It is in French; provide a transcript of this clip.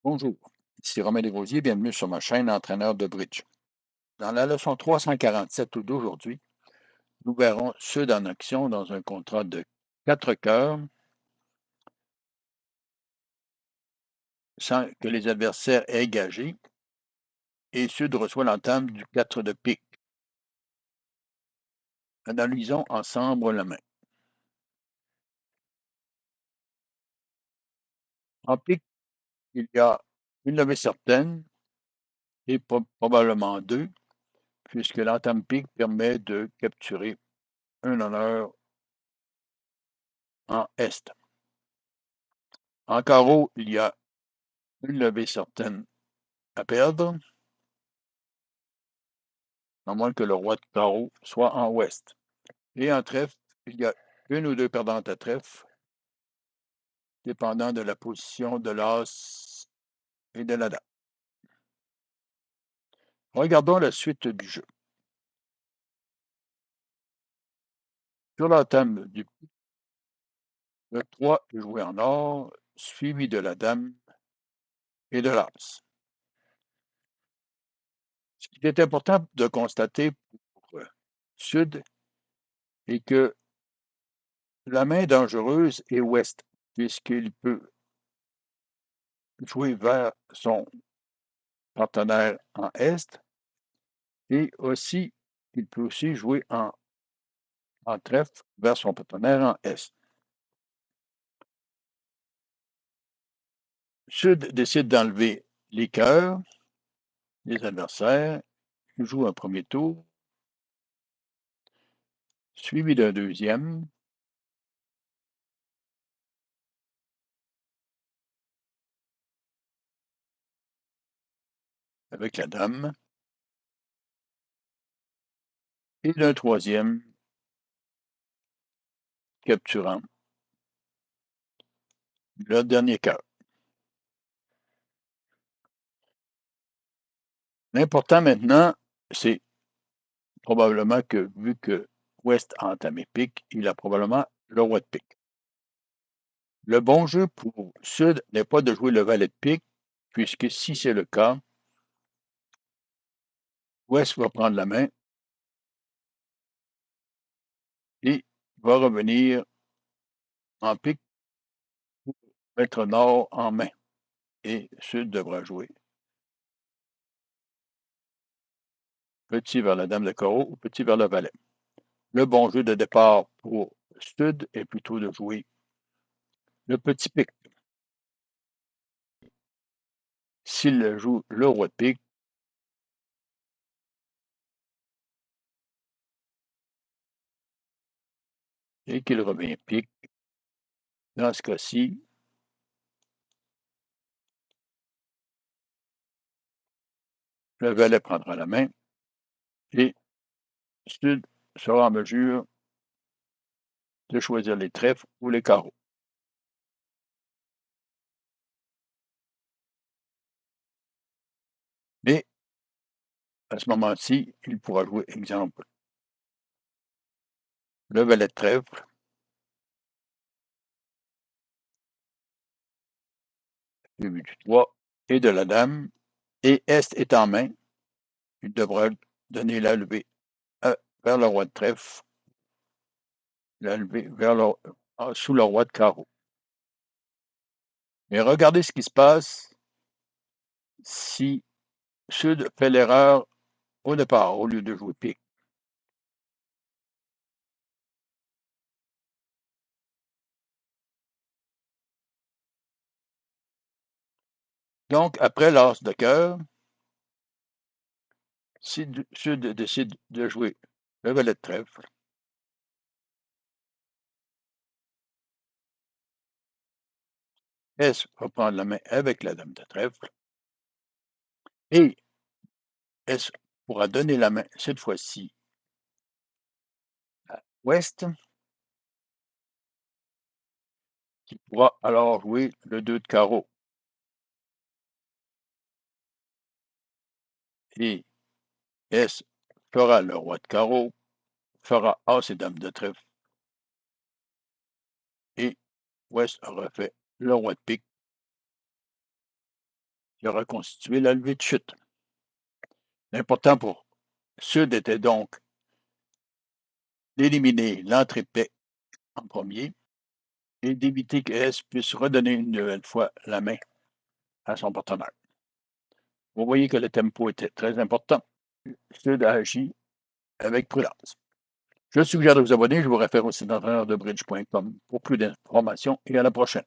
Bonjour, ici Romain Desrosiers, bienvenue sur ma chaîne Entraîneur de bridge. Dans la leçon 347 d'aujourd'hui, nous verrons Sud en action dans un contrat de 4 cœurs sans que les adversaires aient gagé et Sud reçoit l'entame du 4 de pique. Analysons ensemble la main. En pique, il y a une levée certaine et probablement deux, puisque l'entame pique permet de capturer un honneur en Est. En carreau, il y a une levée certaine à perdre, à moins que le roi de carreau soit en ouest. Et en trèfle, il y a une ou deux perdantes à trèfle, dépendant de la position de l'as et de la dame. Regardons la suite du jeu. Sur l'entame du le 3 est joué en or, suivi de la dame et de l'as. Ce qui est important de constater pour Sud est que la main dangereuse est ouest, puisqu'il peut jouer vers son partenaire en est et aussi il peut aussi jouer en trèfle vers son partenaire en est. Sud décide d'enlever les cœurs, les adversaires, il joue un premier tour, suivi d'un deuxième, avec la dame, et d'un troisième, capturant le dernier cœur. L'important maintenant, c'est probablement que, vu que Ouest a entamé pique, il a probablement le roi de pique. Le bon jeu pour Sud n'est pas de jouer le valet de pique, puisque si c'est le cas, Ouest va prendre la main et va revenir en pique pour mettre Nord en main. Et Sud devra jouer petit vers la dame de carreau ou petit vers le valet. Le bon jeu de départ pour Sud est plutôt de jouer le petit pique. S'il joue le roi de pique, et qu'il revient pique, dans ce cas-ci, le valet prendra la main et Sud sera en mesure de choisir les trèfles ou les carreaux. Mais à ce moment-ci, il pourra jouer, exemple, le valet de trèfle, suivi du 3 et de la dame, et Est est en main, il devra donner la levée vers le roi de trèfle, la levée vers sous le roi de carreau. Mais regardez ce qui se passe si Sud fait l'erreur au départ, au lieu de jouer pique. Donc, après l'as de cœur, si Sud décide de jouer le valet de trèfle, S va prendre la main avec la dame de trèfle et S pourra donner la main cette fois-ci à Ouest, qui pourra alors jouer le 2 de carreau. Et S fera le roi de carreau, fera As et dame de trèfle et Ouest refait le roi de pique qui a reconstitué la levée de chute. L'important pour Sud était donc d'éliminer l'entrée paix en premier et d'éviter que S puisse redonner une nouvelle fois la main à son partenaire. Vous voyez que le tempo était très important. Sud a agi avec prudence. Je suggère de vous abonner. Je vous réfère au site d'entraîneur de bridge.com pour plus d'informations et à la prochaine.